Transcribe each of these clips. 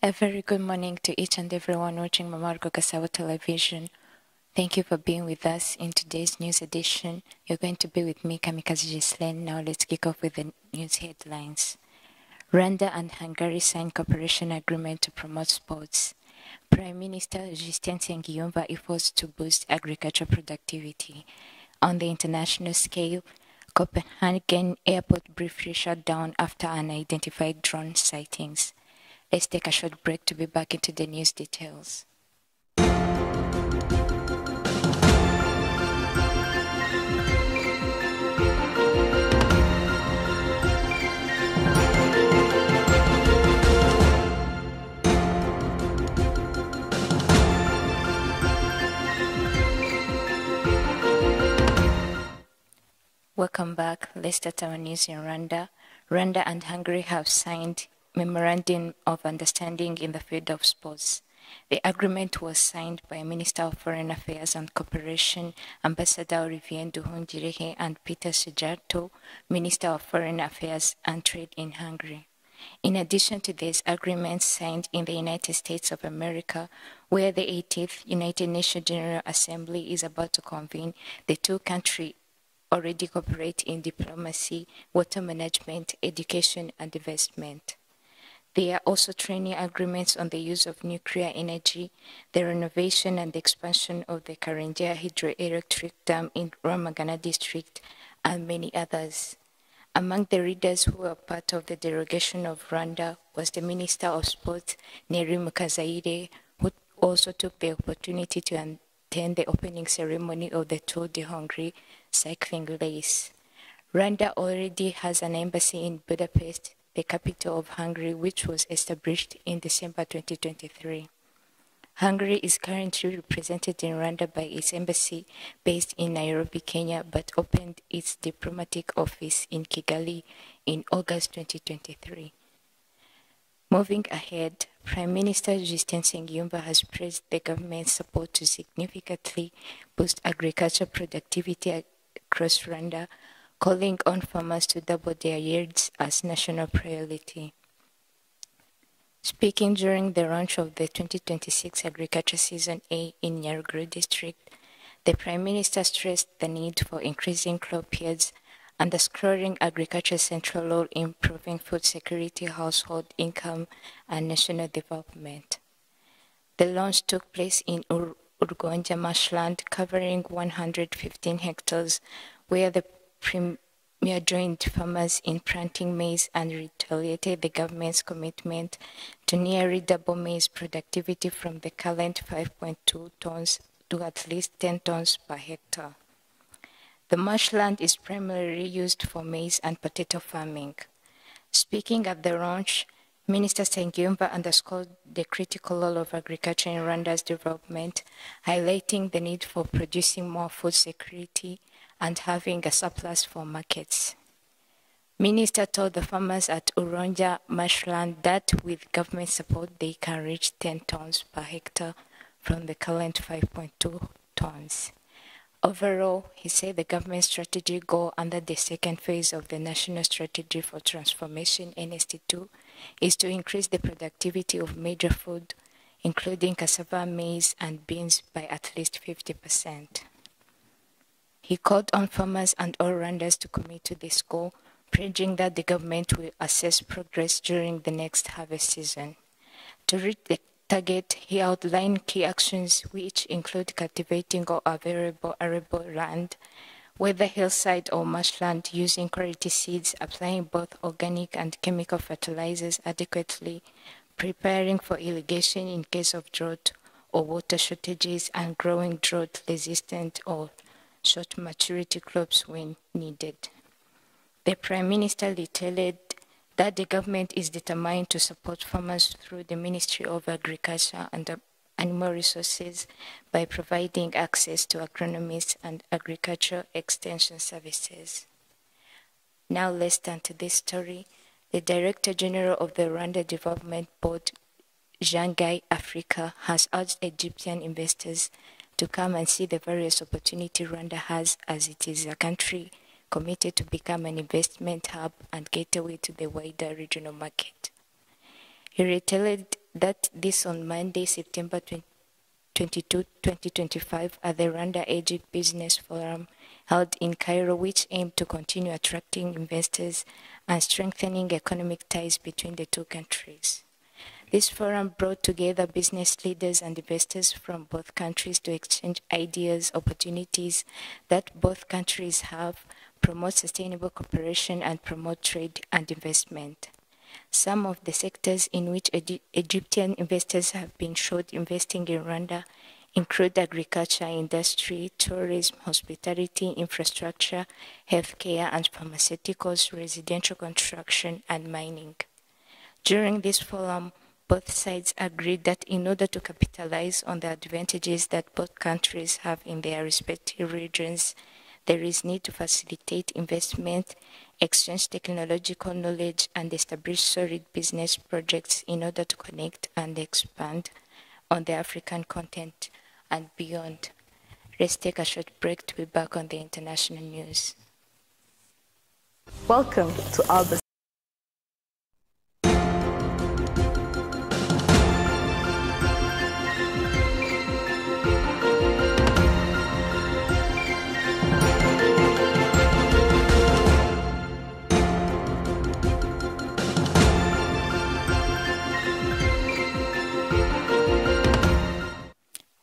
A very good morning to each and everyone watching Mamargo Gasabo Television. Thank you for being with us in today's news edition. You're going to be with me, Kamikaze Gislen. Now let's kick off with the news headlines. Rwanda and Hungary signed cooperation agreement to promote sports. Prime Minister Nsengiyumva efforts to boost agriculture productivity. On the international scale, Copenhagen airport briefly shut down after unidentified drone sightings. Let's take a short break to be back into the news details. Welcome back. Let's start our news in Rwanda. Rwanda and Hungary have signed Memorandum of Understanding in the field of sports. The agreement was signed by Minister of Foreign Affairs and Cooperation, Ambassador Olivier Nduhungirehe, and Peter Sujato, Minister of Foreign Affairs and Trade in Hungary. In addition to these agreements signed in the United States of America, where the 80th United Nations General Assembly is about to convene, the two countries already cooperate in diplomacy, water management, education, and investment. There are also training agreements on the use of nuclear energy, the renovation and the expansion of the Karenjia hydroelectric dam in Ramagana district, and many others. Among the readers who were part of the delegation of Rwanda was the Minister of Sports, Neri Mukazaire, who also took the opportunity to attend the opening ceremony of the Tour de Hongrie cycling race. Rwanda already has an embassy in Budapest, the capital of Hungary, which was established in December 2023. Hungary is currently represented in Rwanda by its embassy based in Nairobi, Kenya, but opened its diplomatic office in Kigali in August 2023. Moving ahead, Prime Minister Nsengiyumva has praised the government's support to significantly boost agriculture productivity across Rwanda, calling on farmers to double their yields as national priority. Speaking during the launch of the 2026 Agriculture Season A in Nyaruguru District, the Prime Minister stressed the need for increasing crop yields, underscoring agriculture's central role in improving food security, household income, and national development. The launch took place in Urgonja marshland, covering 115 hectares, where the Premier joined farmers in planting maize and reiterated the government's commitment to nearly double maize productivity from the current 5.2 tons to at least 10 tons per hectare. The marshland is primarily used for maize and potato farming. Speaking at the launch, Minister Nsengiyumva underscored the critical role of agriculture in Rwanda's development, highlighting the need for producing more food security and having a surplus for markets. Minister told the farmers at Uronja marshland that with government support they can reach 10 tons per hectare from the current 5.2 tons. Overall, he said the government strategy goal under the second phase of the National Strategy for Transformation NST2 is to increase the productivity of major food, including cassava, maize, and beans by at least 50%. He called on farmers and all Rwandans to commit to this goal, pledging that the government will assess progress during the next harvest season. To reach the target, he outlined key actions which include cultivating all available arable land, whether hillside or marshland, using quality seeds, applying both organic and chemical fertilizers adequately, preparing for irrigation in case of drought or water shortages, and growing drought-resistant or short maturity crops when needed. The Prime Minister reiterated that the government is determined to support farmers through the Ministry of Agriculture and Animal Resources by providing access to agronomists and agricultural extension services. Now let's turn to this story. The Director General of the Rwanda Development Board, Jean-Guy Africa, has urged Egyptian investors to come and see the various opportunities Rwanda has, as it is a country committed to become an investment hub and gateway to the wider regional market. He reiterated that this on Monday, September 22, 2025, at the Rwanda-Egypt Business Forum held in Cairo, which aimed to continue attracting investors and strengthening economic ties between the two countries. This forum brought together business leaders and investors from both countries to exchange ideas, opportunities that both countries have, promote sustainable cooperation, and promote trade and investment. Some of the sectors in which Egyptian investors have been shown investing in Rwanda include agriculture, industry, tourism, hospitality, infrastructure, healthcare and pharmaceuticals, residential construction, and mining. During this forum, both sides agreed that in order to capitalize on the advantages that both countries have in their respective regions, there is need to facilitate investment, exchange technological knowledge, and establish solid business projects in order to connect and expand on the African continent and beyond. Let's take a short break to be back on the international news. Welcome to Albert.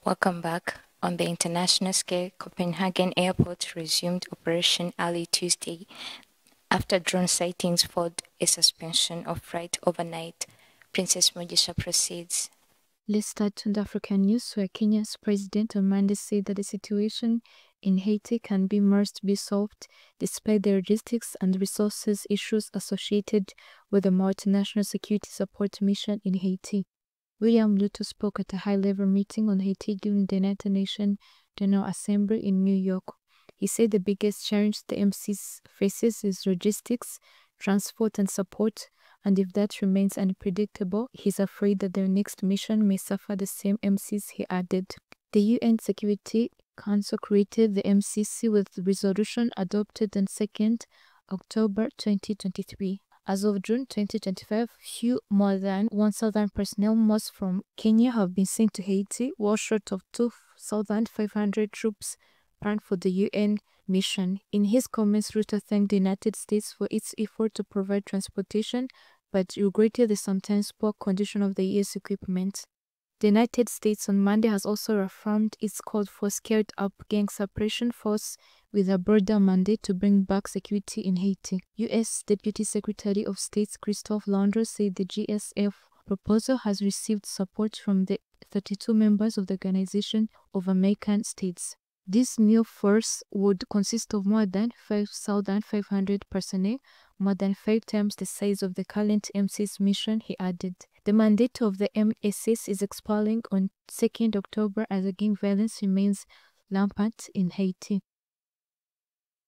Welcome back. On the international scale, Copenhagen Airport resumed operation early Tuesday after drone sightings followed a suspension of flight overnight. Princess Mogisha proceeds. Let's start on the African news, where Kenya's president on Monday said that the situation in Haiti must be solved despite the logistics and resources issues associated with the multinational security support mission in Haiti. William Ruto spoke at a high-level meeting on Haiti during the United Nations General Assembly in New York. He said the biggest challenge the MCs faces is logistics, transport and support, and if that remains unpredictable, he's afraid that their next mission may suffer the same MCs, he added. The UN Security Council created the MCC with resolution adopted on 2nd October 2023. As of June 2025, few more than 1,000 personnel, most from Kenya, have been sent to Haiti, well short of 2,500 troops planned for the UN mission. In his comments, Ruto thanked the United States for its effort to provide transportation, but regretted the sometimes poor condition of the US equipment. The United States on Monday has also reaffirmed its call for scaled-up gang suppression force with a broader mandate to bring back security in Haiti. U.S. Deputy Secretary of State Christophe Landry said the GSF proposal has received support from the 32 members of the Organization of American States. This new force would consist of more than 5,500 personnel, more than 5 times the size of the current MC's mission, he added. The mandate of the MSS is expiring on 2nd October as gang violence remains rampant in Haiti.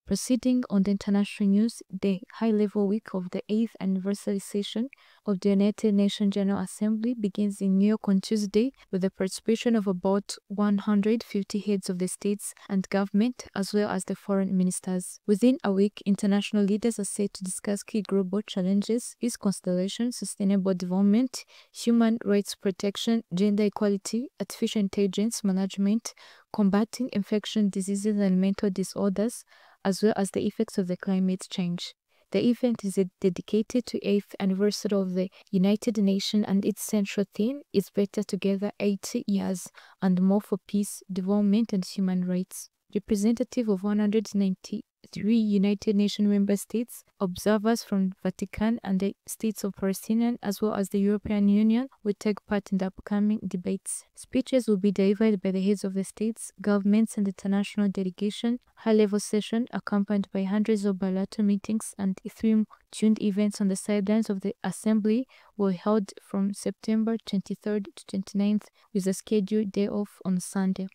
Proceeding on the international news, the high-level week of the 8th anniversary session of the United Nations General Assembly begins in New York on Tuesday with the participation of about 150 heads of the states and government, as well as the foreign ministers. Within a week, international leaders are set to discuss key global challenges, peace constellation, sustainable development, human rights protection, gender equality, artificial intelligence management, combating infectious diseases and mental disorders, as well as the effects of the climate change. The event is dedicated to 8th anniversary of the United Nations, and its central theme is Better Together 80 years and more for peace, development and human rights. Representative of 193 United Nations member states, observers from Vatican and the states of Palestine, as well as the European Union, will take part in the upcoming debates. Speeches will be delivered by the heads of the states, governments and international delegation. High-level session accompanied by hundreds of bilateral meetings and theme-tuned events on the sidelines of the assembly were held from September 23rd to 29th with a scheduled day off on Sunday.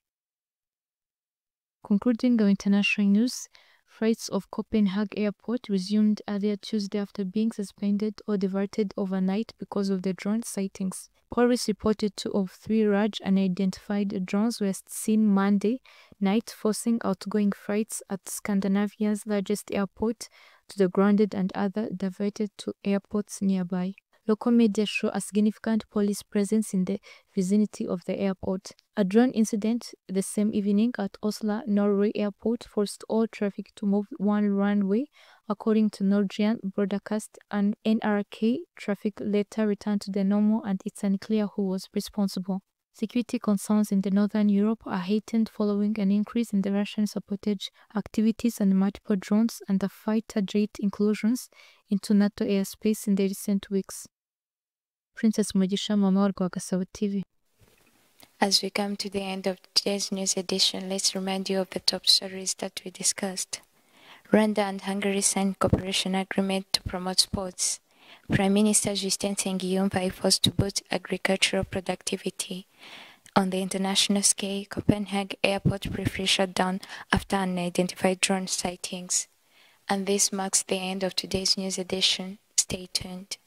Concluding our international news, flights of Copenhagen Airport resumed earlier Tuesday after being suspended or diverted overnight because of the drone sightings. Police reported 2 of 3 large unidentified drones were seen Monday night, forcing outgoing flights at Scandinavia's largest airport to the grounded and other diverted to airports nearby. Local media show a significant police presence in the vicinity of the airport. A drone incident the same evening at Oslo, Norway airport forced all traffic to move one runway, according to Norwegian broadcast, and NRK traffic later returned to the normal and it's unclear who was responsible. Security concerns in the northern Europe are heightened following an increase in the Russian sabotage activities and multiple drones and the fighter jet inclusions into NATO airspace in the recent weeks. Princess Mugisha, Mama wa Gasabo TV. As we come to the end of today's news edition, let's remind you of the top stories that we discussed. Rwanda and Hungary signed cooperation agreement to promote sports. Prime Minister Nsengiyumva efforts to boost agricultural productivity. On the international scale, Copenhagen airport briefly shut down after unidentified drone sightings. And this marks the end of today's news edition. Stay tuned.